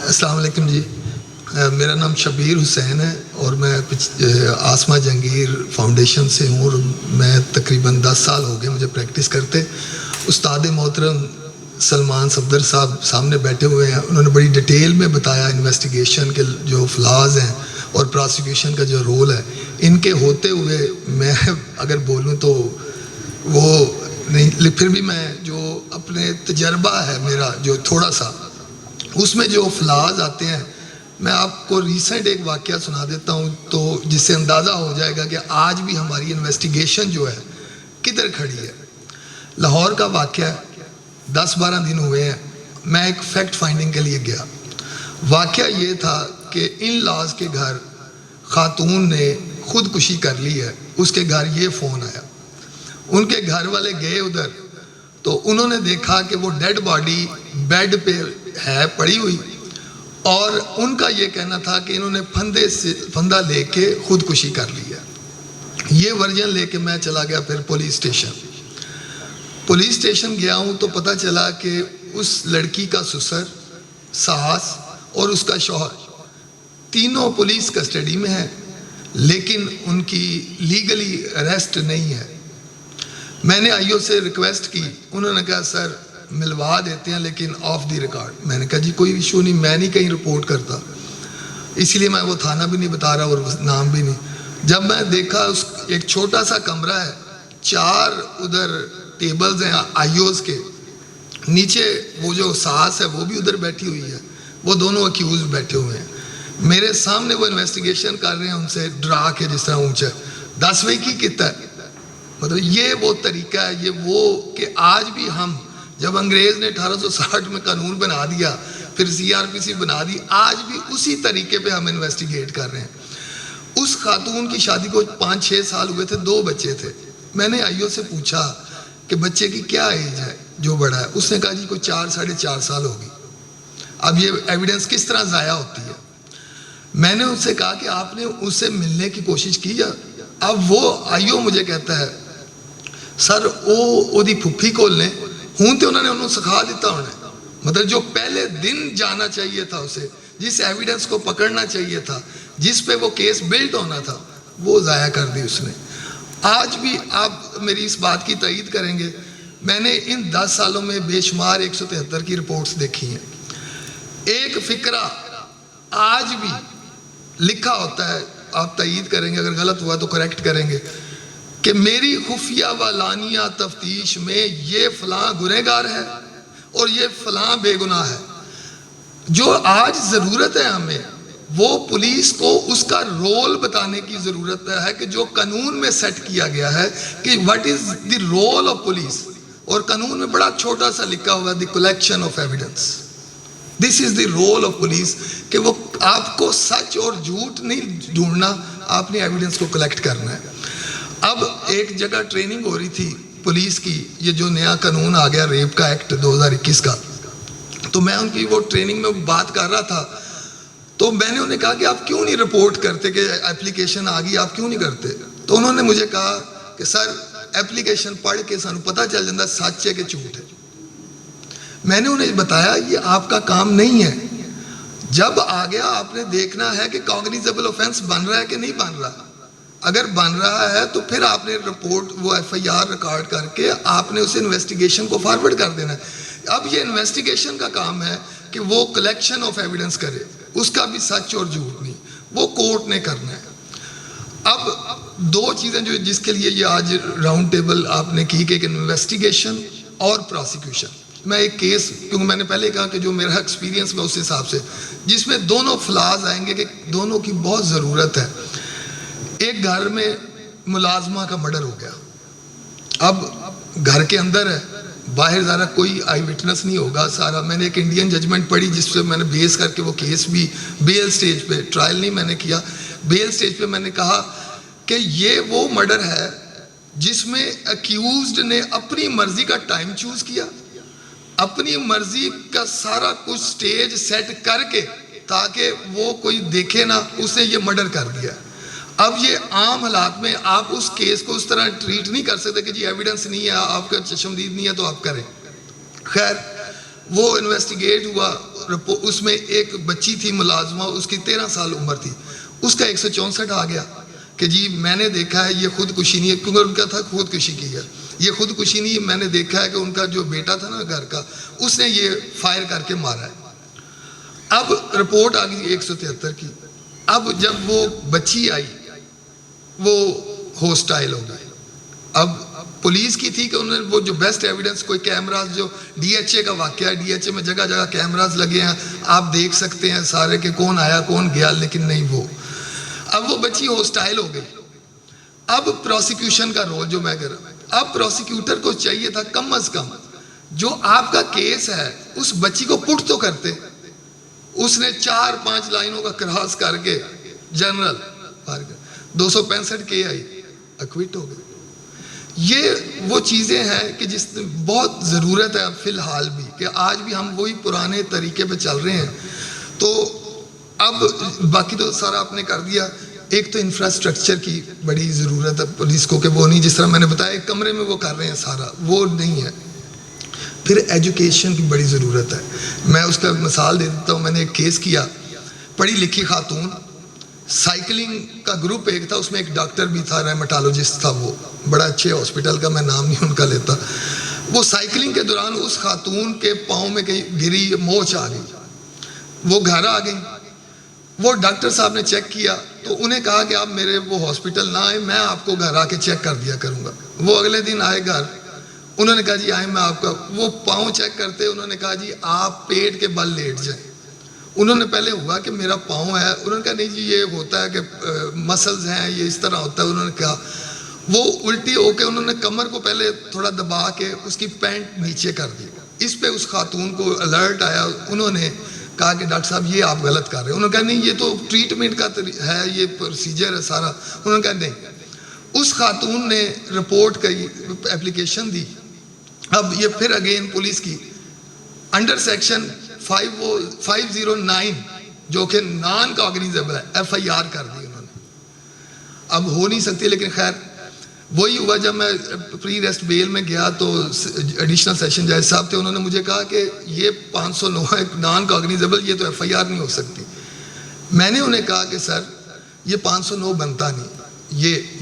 السلام علیکم جی، میرا نام شبیر حسین ہے اور میں آسما جہانگیر فاؤنڈیشن سے ہوں اور میں تقریباً 10 سال ہو گئے مجھے پریکٹس کرتے. استاد محترم سلمان صفدر صاحب سامنے بیٹھے ہوئے ہیں، انہوں نے بڑی ڈیٹیل میں بتایا انویسٹیگیشن کے جو فلاز ہیں اور پراسیکیوشن کا جو رول ہے. ان کے ہوتے ہوئے میں اگر بولوں تو وہ نہیں، پھر بھی میں جو اپنے تجربہ ہے میرا جو تھوڑا سا اس میں جو فلاز آتے ہیں، میں آپ کو ریسنٹ ایک واقعہ سنا دیتا ہوں تو جس سے اندازہ ہو جائے گا کہ آج بھی ہماری انویسٹیگیشن جو ہے کدھر کھڑی ہے. لاہور کا واقعہ 10-12 دن ہوئے ہیں، میں ایک فیکٹ فائنڈنگ کے لیے گیا. واقعہ یہ تھا کہ ان لاز کے گھر خاتون نے خودکشی کر لی ہے. اس کے گھر یہ فون آیا، ان کے گھر والے گئے ادھر تو انہوں نے دیکھا کہ وہ ڈیڈ باڈی بیڈ پہ ہے پڑی ہوئی، اور ان کا یہ کہنا تھا کہ انہوں نے پھندہ لے کے خودکشی کر لی ہے. یہ ورژن لے کے میں چلا گیا پھر پولیس اسٹیشن گیا ہوں تو پتہ چلا کہ اس لڑکی کا سسر، ساس اور اس کا شوہر تینوں پولیس کسٹڈی میں ہیں، لیکن ان کی لیگلی اریسٹ نہیں ہے. میں نے آئیو سے ریکویسٹ کی، انہوں نے کہا سر ملوا دیتے ہیں لیکن آف دی ریکارڈ. میں نے کہا جی کوئی ایشو نہیں، میں نہیں کہیں رپورٹ کرتا، اس لیے میں وہ تھانہ بھی نہیں بتا رہا اور نام بھی نہیں. جب میں دیکھا اس ایک چھوٹا سا کمرہ ہے، 4 ادھر ٹیبلز ہیں آئیوز کے، نیچے وہ جو ساس ہے وہ بھی ادھر بیٹھی ہوئی ہے، وہ دونوں اکیوز بیٹھے ہوئے ہیں. میرے سامنے وہ انویسٹیگیشن کر رہے ہیں ان سے ڈرا کے، جس طرح اونچا 10ویں کی کتنا ہے. مطلب یہ وہ طریقہ ہے، یہ وہ کہ آج بھی ہم، جب انگریز نے 1860 میں قانون بنا دیا، پھر CRPC بنا دی، آج بھی اسی طریقے پہ ہم انویسٹیگیٹ کر رہے ہیں. اس خاتون کی شادی کو 5-6 سال ہوئے تھے، 2 بچے تھے. میں نے آئیو سے پوچھا کہ بچے کی کیا ایج ہے جو بڑا ہے؟ اس نے کہا جی کوئی 4-4.5 سال ہوگی. اب یہ ایویڈنس کس طرح ضائع ہوتی ہے؟ میں نے ان سے کہا کہ آپ نے اس سے ملنے کی کوشش کی یا؟ اب وہ آئیو مجھے کہتا ہے سر وہ دی پھپھی کول نے ہوں تو انہوں نے سکھا دیتا انہیں. مطلب جو پہلے دن جانا چاہیے تھا اسے، جس ایویڈنس کو پکڑنا چاہیے تھا، جس پہ وہ کیس بلڈ ہونا تھا، وہ ضائع کر دی اس نے. آج بھی آپ میری اس بات کی تائید کریں گے، میں نے ان 10 سالوں میں بے شمار 173 کی رپورٹس دیکھی ہیں. ایک فقرہ آج بھی لکھا ہوتا ہے، آپ تائید کریں گے، اگر غلط ہوا تو کریکٹ کریں گے، کہ میری خفیہ و علانیہ تفتیش میں یہ فلاں گنہگار ہے اور یہ فلاں بے گناہ ہے. جو آج ضرورت ہے ہمیں، وہ پولیس کو اس کا رول بتانے کی ضرورت ہے کہ جو قانون میں سیٹ کیا گیا ہے کہ what is the role of police، اور قانون میں بڑا چھوٹا سا لکھا ہوا the collection of evidence. This is the role of police، کہ وہ آپ کو سچ اور جھوٹ نہیں ڈھونڈنا، آپ نے ایویڈنس کو کلیکٹ کرنا ہے. اب ایک جگہ ٹریننگ ہو رہی تھی پولیس کی، یہ جو نیا قانون آ گیا ریپ کا ایکٹ 2021 کا، تو میں ان کی وہ ٹریننگ میں بات کر رہا تھا تو میں نے انہیں کہا کہ آپ کیوں نہیں رپورٹ کرتے کہ اپلیکیشن آ گئی، آپ کیوں نہیں کرتے؟ تو انہوں نے مجھے کہا کہ سر اپلیکیشن پڑھ کے سانو پتہ چل جاتا سچ ہے کہ جھوٹ ہے. میں نے انہیں بتایا یہ آپ کا کام نہیں ہے. جب آ گیا آپ نے دیکھنا ہے کہ کاگنیزیبل آفینس بن رہا ہے کہ نہیں بن رہا. اگر بن رہا ہے تو پھر آپ نے رپورٹ وہ FIR ریکارڈ کر کے آپ نے اسے انویسٹیگیشن کو فارورڈ کر دینا ہے. اب یہ انویسٹیگیشن کا کام ہے کہ وہ کلیکشن آف ایویڈنس کرے، اس کا بھی سچ اور جھوٹ نہیں، وہ کورٹ نے کرنا ہے. اب 2 چیزیں جو جس کے لیے یہ آج راؤنڈ ٹیبل آپ نے کی کہ انویسٹیگیشن اور پراسیکیوشن. میں ایک کیس، کیونکہ میں نے پہلے کہا کہ جو میرا ایکسپیرینس میں اس حساب سے، جس میں دونوں فلاز آئیں گے کہ دونوں کی بہت ضرورت ہے. ایک گھر میں ملازمہ کا مرڈر ہو گیا. اب گھر کے اندر ہے، باہر ذرا کوئی آئی وٹنس نہیں ہوگا سارا. میں نے ایک انڈین ججمنٹ پڑھی جس سے میں نے بیس کر کے وہ کیس بھی بیل سٹیج پہ، ٹرائل نہیں میں نے کیا، بیل سٹیج پہ میں نے کہا کہ یہ وہ مرڈر ہے جس میں اکیوزڈ نے اپنی مرضی کا ٹائم چوز کیا، اپنی مرضی کا سارا کچھ سٹیج سیٹ کر کے تاکہ وہ کوئی دیکھے نہ، اسے یہ مرڈر کر دیا. اب یہ عام حالات میں آپ اس کیس کو اس طرح ٹریٹ نہیں کر سکتے کہ جی ایویڈنس نہیں ہے، آپ کا چشمدید نہیں ہے تو آپ کریں. خیر وہ انویسٹیگیٹ ہوا، اس میں ایک بچی تھی ملازمہ، اس کی 13 سال عمر تھی، اس کا 164 آ گیا کہ جی میں نے دیکھا ہے یہ خودکشی نہیں ہے، کیونکہ ان کا تھا خودکشی کی ہے، یہ خودکشی نہیں ہے، میں نے دیکھا ہے کہ ان کا جو بیٹا تھا نا گھر کا، اس نے یہ فائر کر کے مارا ہے۔ اب رپورٹ آ گئی 173 کی۔ اب جب وہ بچی آئی وہ ہوسٹائل ہو گئی۔ اب پولیس کی تھی کہ انہوں نے وہ جو بیسٹ ایویڈنس، کوئی کیمراز، جو ڈی ایچ اے کا واقعہ ہے، ڈی ایچ اے میں جگہ جگہ کیمراز لگے ہیں، آپ دیکھ سکتے ہیں سارے کہ کون آیا کون گیا، لیکن نہیں وہ۔ اب وہ بچی ہوسٹائل ہو گئی۔ اب پروسیکیوشن کا رول جو میں کر رہا ہوں، اب پروسیکیوٹر کو چاہیے تھا کم از کم جو آپ کا کیس ہے اس بچی کو پٹ تو کرتے۔ اس نے 4-5 لائنوں کا کراس کر کے جنرل 265 کے آئی، اکویٹ ہو گئے۔ یہ وہ چیزیں ہیں کہ جس بہت ضرورت ہے اب فی الحال بھی، کہ آج بھی ہم وہی پرانے طریقے پہ چل رہے ہیں۔ تو اب باقی تو سارا آپ نے کر دیا۔ ایک تو انفراسٹرکچر کی بڑی ضرورت ہے پولیس کو، کہ وہ نہیں جس طرح میں نے بتایا ایک کمرے میں وہ کر رہے ہیں سارا، وہ نہیں ہے۔ پھر ایجوکیشن کی بڑی ضرورت ہے۔ میں اس کا مثال دے دیتا ہوں، میں نے ایک کیس کیا، پڑھی لکھی خاتون، سائیکلنگ کا گروپ ایک تھا، اس میں ایک ڈاکٹر بھی تھا، ریمٹالوجسٹ تھا، وہ بڑا اچھے ہاسپٹل کا، میں نام نہیں ان کا لیتا۔ وہ سائیکلنگ کے دوران اس خاتون کے پاؤں میں کہیں گری، موچ آ گئی، وہ گھر آ گئی۔ وہ ڈاکٹر صاحب نے چیک کیا تو انہیں کہا کہ آپ میرے وہ ہاسپٹل نہ آئے، میں آپ کو گھر آ کے چیک کر دیا کروں گا۔ وہ اگلے دن آئے گھر، انہوں نے کہا جی آئیں میں آپ کا، وہ پاؤں چیک کرتے، انہوں نے کہا جی آپ پیٹ کے بل لیٹ جائیں۔ انہوں نے پہلے ہوا کہ میرا پاؤں ہے، انہوں نے کہا نہیں جی یہ ہوتا ہے کہ مسلز ہیں، یہ اس طرح ہوتا ہے۔ انہوں نے کہا، وہ الٹی ہو کے انہوں نے کمر کو پہلے تھوڑا دبا کے اس کی پینٹ نیچے کر دی۔ اس پہ اس خاتون کو الرٹ آیا، انہوں نے کہا کہ ڈاکٹر صاحب یہ آپ غلط کر رہے ہیں۔ انہوں نے کہا نہیں یہ تو ٹریٹمنٹ کا ہے، یہ پروسیجر ہے سارا۔ انہوں نے کہا نہیں۔ اس خاتون نے رپورٹ کی، اپلیکیشن دی۔ اب یہ پھر اگین پولیس کی انڈر سیکشن 509 جو کہ نان کاگنیزیبل ہے، ایف آئی آر کر دی انہوں نے۔ اب ہو نہیں سکتی، لیکن خیر وہی ہوا۔ جب میں پری ریسٹ بیل میں گیا تو ایڈیشنل سیشن جج صاحب تھے، انہوں نے مجھے کہا کہ یہ 509 ہے نان کاگنیزیبل، یہ تو ایف آئی آر نہیں ہو سکتی۔ میں نے انہیں کہا کہ سر یہ 509 بنتا نہیں،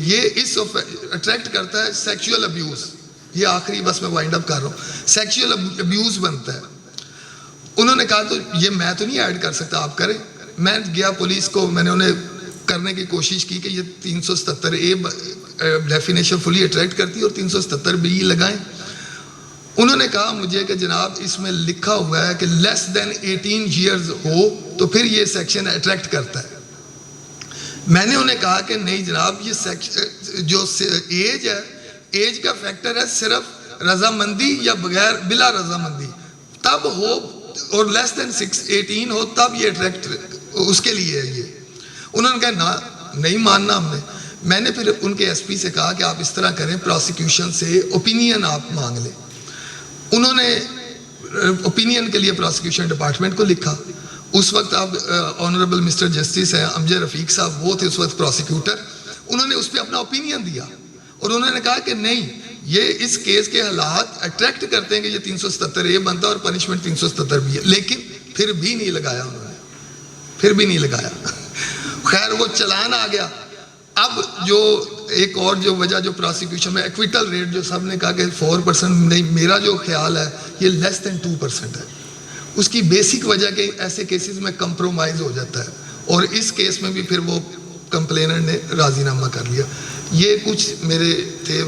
یہ اس اٹریکٹ کرتا ہے سیکشول ابیوز۔ یہ آخری بس میں وائنڈ اپ کر رہا ہوں، سیکشول ابیوز بنتا ہے۔ انہوں نے کہا تو یہ میں تو نہیں ایڈ کر سکتا، آپ کریں۔ میں گیا پولیس کو، میں نے انہیں کرنے کی کوشش کی کہ یہ 377A ڈیفینیشن فلی اٹریکٹ کرتی ہے اور 377B لگائیں۔ انہوں نے کہا مجھے کہ جناب اس میں لکھا ہوا ہے کہ لیس دین 18 ایئرز ہو تو پھر یہ سیکشن اٹریکٹ کرتا ہے۔ میں نے انہیں کہا کہ نہیں جناب، یہ جو ایج ہے، ایج کا فیکٹر ہے صرف رضامندی یا بغیر بلا رضامندی، تب ہو اور لیس دین 18 ہو تب یہ اٹریکٹ اس کے لیے ہے۔ یہ انہوں نے کہا نہیں ماننا ہم نے۔ میں نے پھر ان کے ایس پی سے کہا کہ آپ اس طرح کریں، پروسیکیوشن سے اوپینین آپ مانگ لیں۔ انہوں نے اوپینین کے لیے پروسیکیوشن ڈپارٹمنٹ کو لکھا۔ اس وقت اب آنریبل مسٹر جسٹس ہیں امجد رفیق صاحب، وہ تھے اس وقت پروسیکیوٹر۔ انہوں نے اس پہ اپنا اوپینین دیا اور انہوں نے کہا کہ نہیں، یہ اس کیس کے حالات اٹریکٹ کرتے ہیں کہ یہ 377A بنتا ہے اور پنشمنٹ 377B ہے، لیکن پھر بھی نہیں لگایا انہوں نے، پھر بھی نہیں لگایا۔ خیر وہ چلان آ گیا۔ اب جو ایک اور جو وجہ جو پروسیکیوشن میں ایکویٹل ریٹ جو سب نے کہا کہ 4% نہیں، میرا جو خیال ہے یہ لیس دین 2% ہے۔ اس کی بیسک وجہ کہ ایسے کیسز میں کمپرومائز ہو جاتا ہے، اور اس کیس میں بھی پھر وہ کمپلینر نے راضی نامہ کر لیا۔ یہ کچھ میرے تھے۔